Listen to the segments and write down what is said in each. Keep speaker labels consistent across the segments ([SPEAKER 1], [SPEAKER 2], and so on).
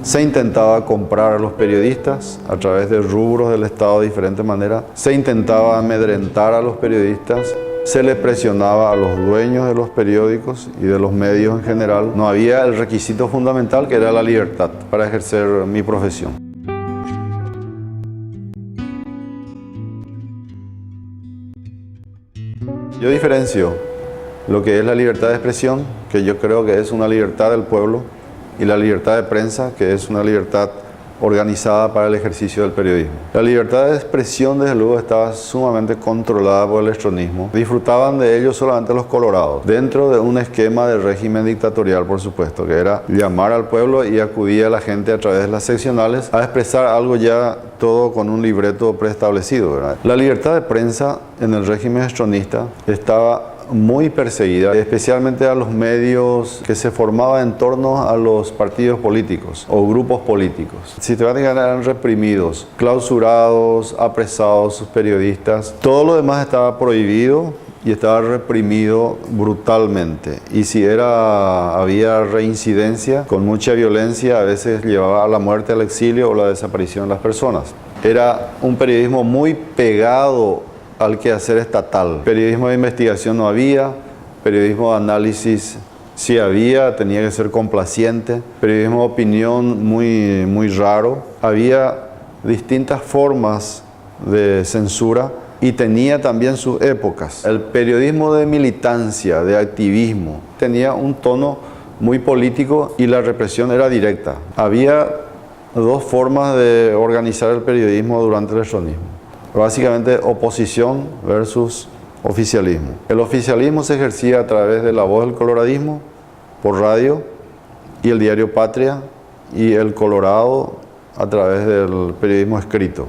[SPEAKER 1] Se intentaba comprar a los periodistas a través de rubros del Estado de diferentes maneras. Se intentaba amedrentar a los periodistas. Se les presionaba a los dueños de los periódicos y de los medios en general. No había el requisito fundamental, que era la libertad para ejercer mi profesión. Yo diferencio lo que es la libertad de expresión, que yo creo que es una libertad del pueblo, y la libertad de prensa, que es una libertad organizada para el ejercicio del periodismo. La libertad de expresión, desde luego, estaba sumamente controlada por el extronismo. Disfrutaban de ello solamente los colorados, dentro de un esquema de régimen dictatorial, por supuesto, que era llamar al pueblo y acudía a la gente a través de las seccionales a expresar algo ya todo con un libreto preestablecido, ¿verdad? La libertad de prensa en el régimen extronista estaba muy perseguida, especialmente a los medios que se formaban en torno a los partidos políticos o grupos políticos. Sistemáticamente eran reprimidos, clausurados, apresados sus periodistas. Todo lo demás estaba prohibido y estaba reprimido brutalmente. Y si había reincidencia con mucha violencia, a veces llevaba a la muerte, al exilio o la desaparición de las personas. Era un periodismo muy pegado al quehacer estatal. Periodismo de investigación no había, periodismo de análisis sí había, tenía que ser complaciente, periodismo de opinión muy raro. Había distintas formas de censura y tenía también sus épocas. El periodismo de militancia, de activismo, tenía un tono muy político y la represión era directa. Había dos formas de organizar el periodismo durante el extronismo. Básicamente oposición versus oficialismo. El oficialismo se ejercía a través de La Voz del Coloradismo, por radio, y el diario Patria, y El Colorado a través del periodismo escrito.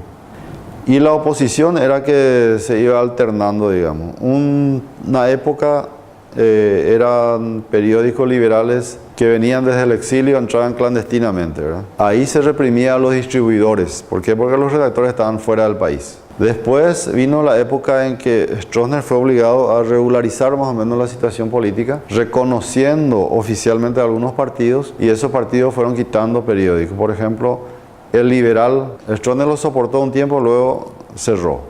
[SPEAKER 1] Y la oposición era que se iba alternando, digamos. Una época eran periódicos liberales que venían desde el exilio, entraban clandestinamente, ¿verdad? Ahí se reprimía a los distribuidores. ¿Por qué? Porque los redactores estaban fuera del país. Después vino la época en que Stroessner fue obligado a regularizar más o menos la situación política, reconociendo oficialmente a algunos partidos, y esos partidos fueron quitando periódicos. Por ejemplo, El Liberal, Stroessner lo soportó un tiempo, luego cerró.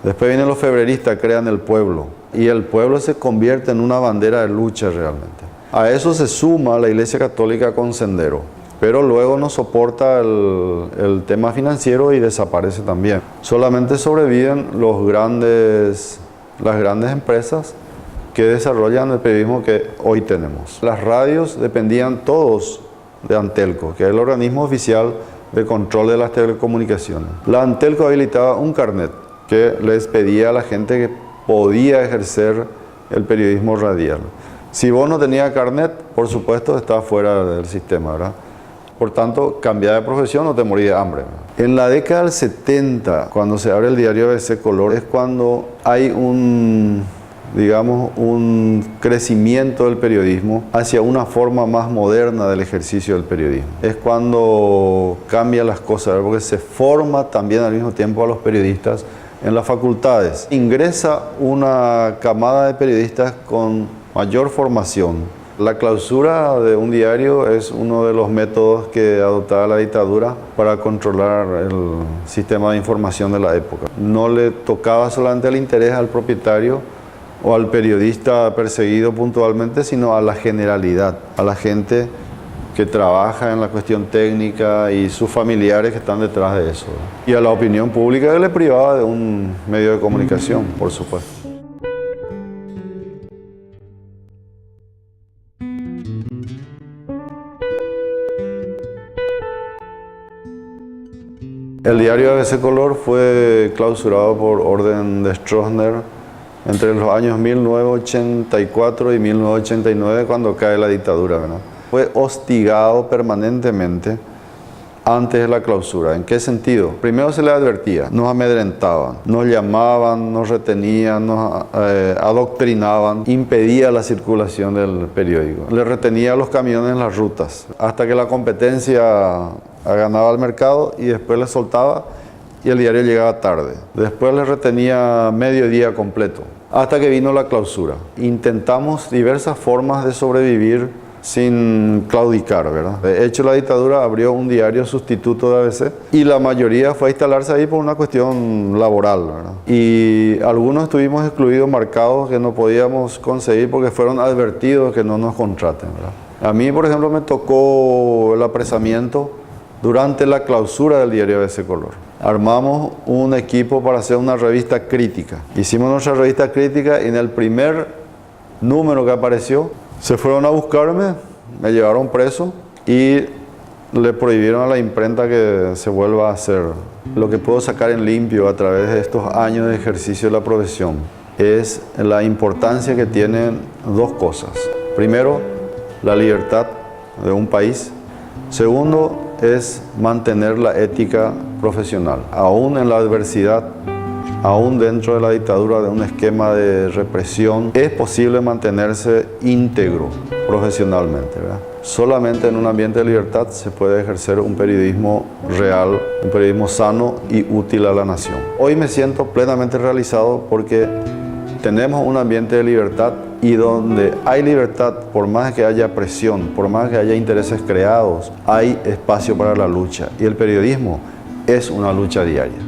[SPEAKER 1] Después vienen los febreristas, crean El Pueblo, y El Pueblo se convierte en una bandera de lucha realmente. A eso se suma la Iglesia Católica con Sendero, pero luego no soporta el tema financiero y desaparece también. Solamente sobreviven las grandes empresas que desarrollan el periodismo que hoy tenemos. Las radios dependían todos de Antelco, que es el organismo oficial de control de las telecomunicaciones. La Antelco habilitaba un carnet que les pedía a la gente que podía ejercer el periodismo radial. Si vos no tenías carnet, por supuesto, estabas fuera del sistema, ¿verdad? Por tanto, cambiar de profesión o te morís de hambre, ¿verdad? En la década del 70, cuando se abre el diario ABC Color, es cuando hay un crecimiento del periodismo hacia una forma más moderna del ejercicio del periodismo. Es cuando cambian las cosas, ¿verdad? Porque se forma también al mismo tiempo a los periodistas en las facultades. Ingresa una camada de periodistas con mayor formación. La clausura de un diario es uno de los métodos que adoptaba la dictadura para controlar el sistema de información de la época. No le tocaba solamente el interés al propietario o al periodista perseguido puntualmente, sino a la generalidad, a la gente que trabaja en la cuestión técnica y sus familiares que están detrás de eso. Y a la opinión pública que le privaba de un medio de comunicación, por supuesto. El diario ABC Color fue clausurado por orden de Stroessner entre los años 1984 y 1989, cuando cae la dictadura, ¿verdad? Fue hostigado permanentemente antes de la clausura. ¿En qué sentido? Primero se le advertía, nos amedrentaban, nos llamaban, nos retenían, nos adoctrinaban, impedía la circulación del periódico. Le retenía los camiones en las rutas, hasta que la competencia ganaba el mercado y después le soltaba y el diario llegaba tarde. Después le retenía medio día completo, hasta que vino la clausura. Intentamos diversas formas de sobrevivir sin claudicar, ¿verdad? De hecho, la dictadura abrió un diario sustituto de ABC y la mayoría fue a instalarse ahí por una cuestión laboral, ¿verdad? Y algunos estuvimos excluidos, marcados, que no podíamos conseguir porque fueron advertidos que no nos contraten, ¿verdad? A mí, por ejemplo, me tocó el apresamiento durante la clausura del diario ABC Color. Armamos un equipo para hacer una revista crítica. Hicimos nuestra revista crítica y en el primer número que apareció, se fueron a buscarme, me llevaron preso y le prohibieron a la imprenta que se vuelva a hacer. Lo que puedo sacar en limpio a través de estos años de ejercicio de la profesión es la importancia que tienen dos cosas. Primero, la libertad de un país. Segundo, es mantener la ética profesional. Aún en la adversidad, aún dentro de la dictadura, de un esquema de represión, es posible mantenerse íntegro profesionalmente, ¿verdad? Solamente en un ambiente de libertad se puede ejercer un periodismo real, un periodismo sano y útil a la nación. Hoy me siento plenamente realizado porque tenemos un ambiente de libertad y donde hay libertad, por más que haya presión, por más que haya intereses creados, hay espacio para la lucha y el periodismo es una lucha diaria.